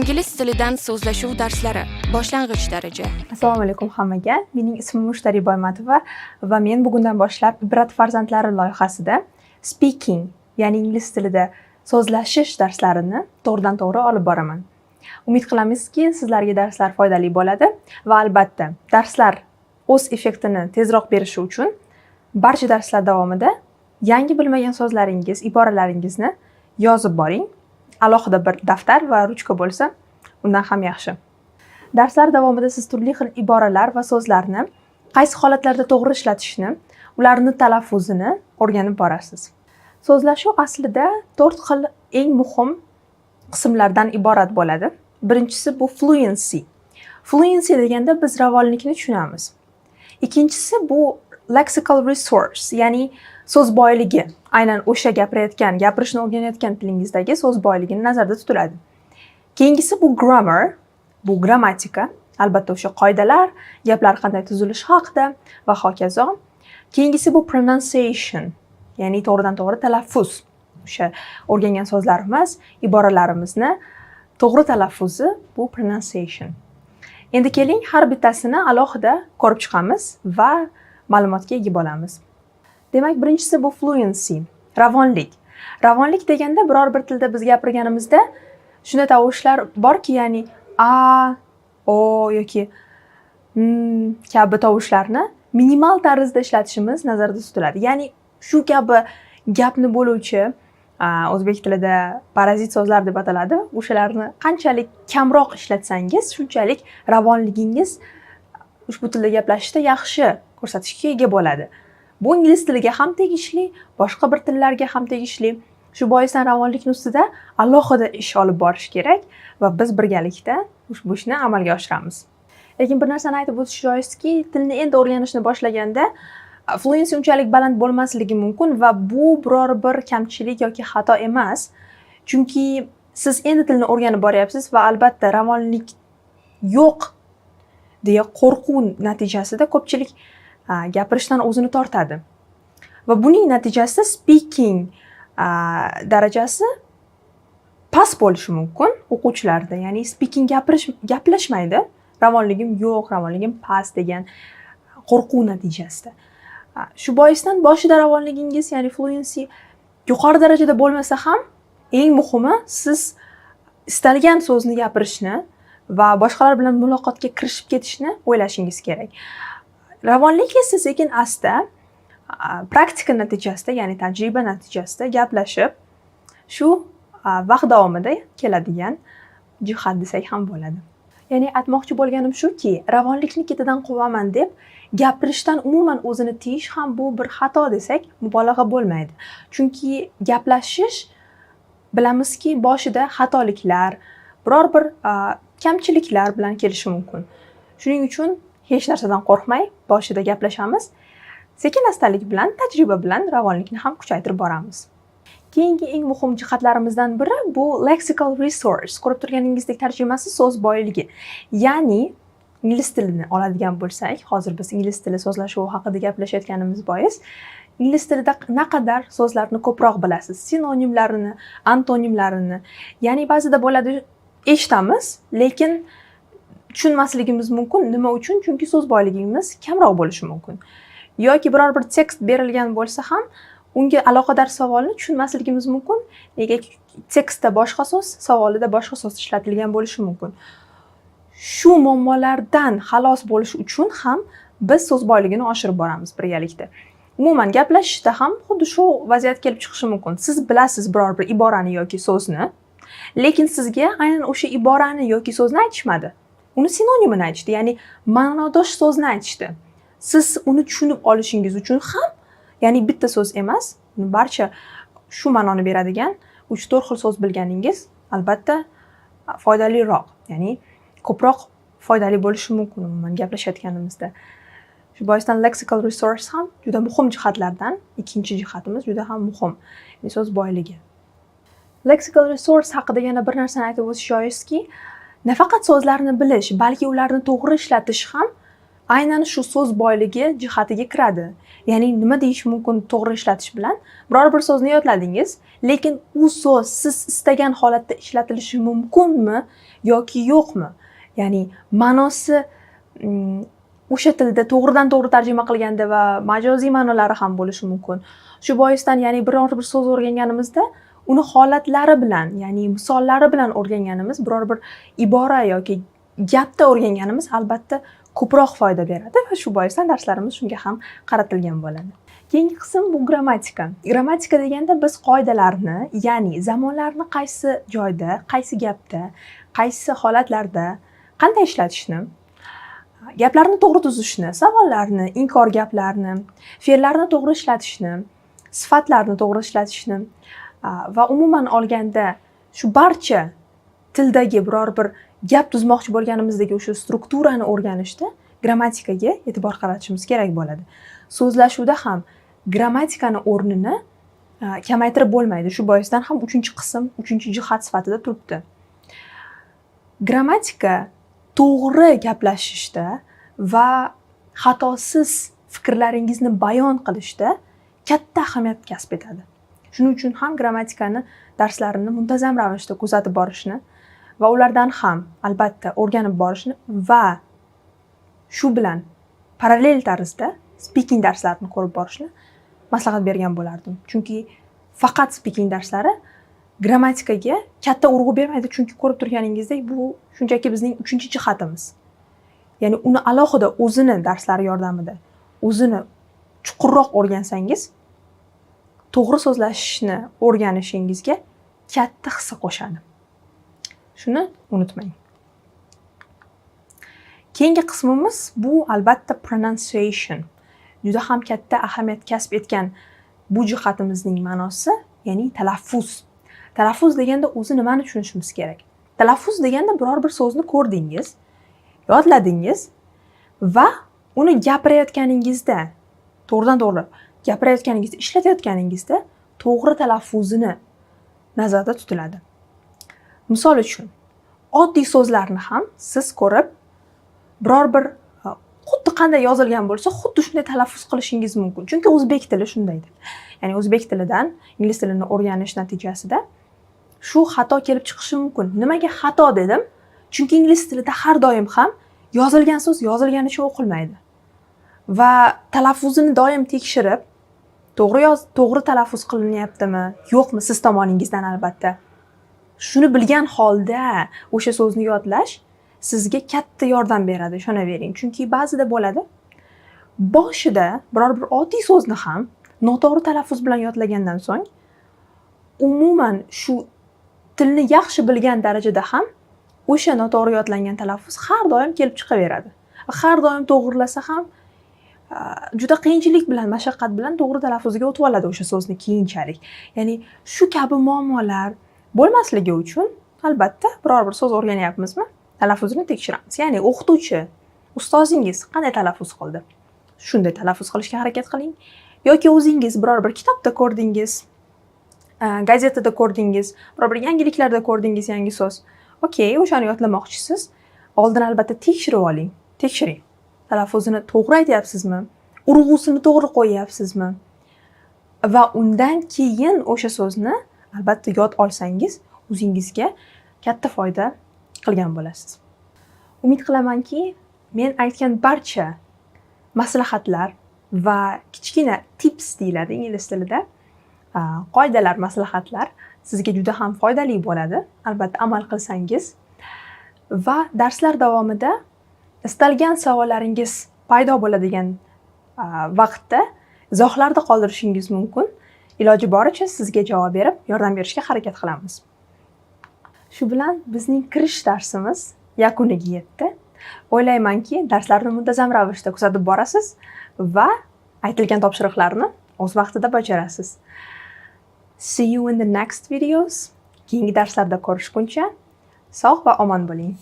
Ingliz tilidan so'zlashuv darslari. Boshlang'ich daraja. Assalomu alaykum hammaga. Mening ismim Mushtari Boymatova va men bugundan boshlab Ibrat farzandlari loyihasida speaking, ya'ni ingliz tilida so'zlashish darslarini to'g'ridan-to'g'ri olib boraman. Umid qilamizki, sizlarga darslar foydali bo'ladi va albatta, darslar o'z effektini tezroq berishi uchun barcha darslar davomida yangi bilmagan so'zlaringiz, iboralaringizni yozib boring. Alohida bir daftar va ruchka bo'lsa, undan ham yaxshi. Darslar davomida siz turli xil iboralar va so'zlarni qaysi holatlarda to'g'ri ishlatishni, ularni talaffuzini o'rganib borasiz. So'zlashuv aslida 4 xil eng muhim qismlardan iborat bo'ladi. Birinchisi bu fluency. Fluency deganda biz ravonlikni tushunamiz. Ikkinchisi bu lexical resource, ya'ni so'z boyligi. Aynan o'sha gapirishni o'rganayotgan tilingizdagi so'z boyligini nazarda tutiladi. Keyingisi bu grammar, bu grammatika, albatta o'sha qoidalar, gaplar qanday tuzilishi haqida va hokazo. Keyingisi bu pronunciation, ya'ni to'g'ridan-to'g'ri talaffuz. O'sha o'rgangan so'zlarimiz, iboralarimizni to'g'ri talaffuzi bu pronunciation. Endi keling, har bittasini alohida ko'rib chiqamiz va ma'lumotga ega bo'lamiz. Demak, birinchisi bu fluency, ravonlik. Ravonlik deganda biror bir tilda biz gapirganimizda shunday tovushlar borki, ya'ni a, o yoki kabi tovushlarni minimal tarzda ishlatishimiz nazarda tutiladi. Ya'ni shu kabi gapni bo'luvchi o'zbek tilida parazit so'zlar deb ataladi. O'shalarni qanchalik kamroq ishlatsangiz, shunchalik ravonligingiz ushbu tilda gaplashishda yaxshi ko'rsatishga ega bo'ladi. Bu ingliz tiliga ham tegishli, boshqa bir tillarga ham tegishli. Shu boisdan ravonlikning ustida alohida ish olib borish kerak va biz birgalikda ushbu ishni amalga oshiramiz. Lekin bir narsani aytib o'tish joizki, tilni endi o'rganishni boshlaganda fluency unchalik baland bo'lmasligi mumkin va bu biror bir kamchilik yoki xato emas. Chunki siz endi tilni o'rganib boryapsiz va albatta ravonlik yo'q deya qo'rquv natijasida ko'pchilik gapirishdan o'zini tortadi. Va buning natijasida speaking darajasi past bo'lishi mumkin o'quvchilarda. Ya'ni speaking gaplashmaydi. Ravonligim yo'q, ravonligim past degan qo'rquv natijasida. Shu boisdan boshida ravonligingiz, ya'ni fluency yuqori darajada bo'lmasa ham, eng muhimi siz istalgan so'zni gapirishni va boshqalar bilan muloqotga kirishib ketishni o'ylashingiz kerak. Ravonlik esa sekin-asta praktika natijasida, ya'ni tajriba natijasida gaplashib, shu vaqt davomida keladigan jihat desak ham bo'ladi. Ya'ni aytmoqchi bo'lganim shuki, ravonlikni ketidan quvaman deb gapirishdan umuman o'zini tiyish ham bu bir xato desak, mubolag'a bo'lmaydi. Chunki gaplashish bilamizki, boshida xatoliklar, biror bir kamchiliklar bilan kelishi mumkin. Shuning uchun hech narsadan qo'rqmay, boshida gaplashamiz. Sekin-astalik bilan, tajriba bilan ravonlikni ham kuchaytirib boramiz. Keyingi eng muhim jihatlarimizdan biri bu lexical resource. Ko'rib turganingizdek tarjimasi so'z boyligi. Ya'ni ingliz tilini oladigan bo'lsak, hozir biz ingliz tili so'zlashuvi haqida gaplashayotganimiz bois, ingliz tilida naqadar so'zlarni ko'proq bilasiz, sinonimlarini, antonimlarini. Ya'ni ba'zida bo'ladi, eshitamiz, lekin tushunmasligimiz mumkin. Nima uchun? Chunki so'z boyligimiz kamroq bo'lishi mumkin. Yoki biror bir tekst berilgan bo'lsa ham, unga aloqador savolni tushunmasligimiz mumkin. Nega tekstda boshqa so'z, savolida boshqa so'z ishlatilgan bo'lishi mumkin. Shu muammolardan xalos bo'lish uchun ham biz so'z boyligini oshirib boramiz birgalikda. Umuman gaplashishda ham xuddi shu vaziyat kelib chiqishi mumkin. Siz bilasiz biror bir iborani yoki so'zni, lekin sizga aynan o'sha iborani yoki so'zni aytishmadi. Uni sinonimini aytishdi, ya'ni ma'nodosh so'zni aytishdi. Siz uni tushunib olishingiz uchun ham, ya'ni bitta so'z emas, barcha shu ma'noni beradigan 3-4 xil so'z bilganingiz albatta foydaliroq, ya'ni ko'proq foydali bo'lishi mumkin umuman gaplashayotganimizda. Shu boisdan lexical resource ham juda muhim jihatlardan, ikkinchi jihatimiz juda ham muhim, ya'ni so'z boyligi. Lexical resource haqida yana bir narsani aytib o'tish joizki, nafaqat so'zlarni bilish, balki ularni to'g'ri ishlatish ham aynan shu so'z boyligi jihatiga kiradi. Ya'ni nima deyish mumkin to'g'ri ishlatish bilan? Biror bir so'zni yodladingiz, lekin u so'z siz istagan holatda ishlatilishi mumkinmi yoki yo'qmi? Ya'ni ma'nosi o'sha tilda to'g'ridan to'g'ri tarjima qilganda va majoziy ma'nolari ham bo'lishi mumkin. Shu boisdan, ya'ni biror bir so'z o'rganganimizda uni holatlari bilan, ya'ni misollari bilan o'rganganimiz, biror bir ibora yoki gapda o'rganganimiz albatta ko'proq foyda beradi va shu boisdan darslarimiz shunga ham qaratilgan bo'ladi. Keyingi qism bu grammatika. Grammatika deganda biz qoidalarni, ya'ni zamonlarni qaysi joyda, qaysi gapda, qaysi holatlarda qanday ishlatishni, gaplarni to'g'ri tuzishni, savollarni, inkor gaplarni, fe'llarni to'g'ri ishlatishni, sifatlarni to'g'ri ishlatishni va umuman olganda shu barcha tildagi biror bir gap tuzmoqchi bo'lganimizdagi o'sha strukturani o'rganishda grammatikaga e'tibor qaratishimiz kerak bo'ladi. So'zlashuvda ham grammatikani o'rnini kamaytirib bo'lmaydi. Shu boisdan ham 3-qism, 3-jihat sifatida turibdi. Grammatika to'g'ri gaplashishda va xatosiz fikrlaringizni bayon qilishda katta ahamiyat kasb etadi. Shuning uchun ham grammatikani darslarini muntazam ravishda kuzatib borishni va ulardan ham albatta o'rganib borishni va shu bilan parallel tarzda speaking darslarini ko'rib borishni maslahat bergan bo'lardim. Chunki faqat speaking darslari grammatikaga katta urg'u bermaydi, chunki ko'rib turganingizdek bu shunchaki bizning 3-jihatimiz. Ya'ni uni alohida o'zini darslari yordamida o'zini chuqurroq o'rgansangiz, to'g'ri so'zlashishni o'rganishingizga katta hissa qo'shadi. Shuni unutmang. Keyingi qismimiz bu albatta pronunciation. Juda ham katta ahamiyat kasb etgan bu jihatimizning ma'nosi, ya'ni talaffuz. Talaffuz deganda o'zi nimani tushunishimiz kerak? Talaffuz deganda biror bir so'zni ko'rdingiz, yodladingiz va uni gapirayotganingizda, to'g'ridan to'g'ri gapirayotganingizda, ishlatayotganingizda to'g'ri talaffuzini nazarda tutiladi. Misol uchun, oddiy so'zlarni ham siz ko'rib, biror bir xuddi qanday yozilgan bo'lsa, xuddi shunday talaffuz qilishingiz mumkin. Chunki o'zbek tili shundaydir. Ya'ni o'zbek tilidan ingliz tilini o'rganish natijasida shu xato kelib chiqishi mumkin. Nimaga xato dedim? Chunki ingliz tilida har doim ham yozilgan so'z yozilganicha o'qilmaydi. Va talaffuzini doim tekshirib, to'g'ri talaffuz qilinyaptimi, yo'qmi siz tomoningizdan albatta. Shuni bilgan holda o'sha so'zni yodlash sizga katta yordam beradi, ishonavering. Chunki ba'zida bo'ladi, boshida biror bir oddiy so'zni ham noto'g'ri talaffuz bilan yodlagandan so'ng, umuman shu tilni yaxshi bilgan darajada ham o'sha noto'g'ri yodlangan talaffuz har doim kelib chiqaveradi. Har doim to'g'rilasa ham juda qiyinchilik bilan, mashaqqat bilan to'g'ri talaffuzga o'tib oladi o'sha so'zni keyinchalik. Ya'ni shu kabi muammolar bo'lmasligi uchun albatta biror bir so'z o'rganyapmizmi, talaffuzini tekshiramiz. Ya'ni o'qituvchi, ustozingiz qanday talaffuz qildi? Shunday talaffuz qilishga harakat qiling. Yoki o'zingiz biror bir kitobda ko'rdingiz, gazetada ko'rdingiz, biror bir yangiliklarda ko'rdingiz yangi so'z. Okey, o'shani yodlamoqchisiz. Oldin albatta tekshirib oling. Tekshiring. Talaffuzini to'g'ri aytyapsizmi? Urg'usini to'g'ri qo'yyapsizmi? Va undan keyin o'sha so'zni albatta yod olsangiz, o'zingizga katta foyda qilgan bo'lasiz. Umid qilamanki, men aytgan barcha maslahatlar va kichkina tips deyiladi ingliz tilida, qoidalar, maslahatlar sizga juda ham foydali bo'ladi. Albatta amal qilsangiz va darslar davomida istalgan savollaringiz paydo bo'ladigan vaqtda izohlarda qoldirishingiz mumkin. Iloji boricha sizga javob berib, yordam berishga harakat qilamiz. Shu bilan bizning kirish darsimiz yakuniga yetdi. O'ylaymanki, darslarni muntazam ravishda kuzatib borasiz va aytilgan topshiriqlarni o'z vaqtida bajarasiz. See you in the next videos. Keyingi darslarda ko'rishguncha sog' va omon bo'ling.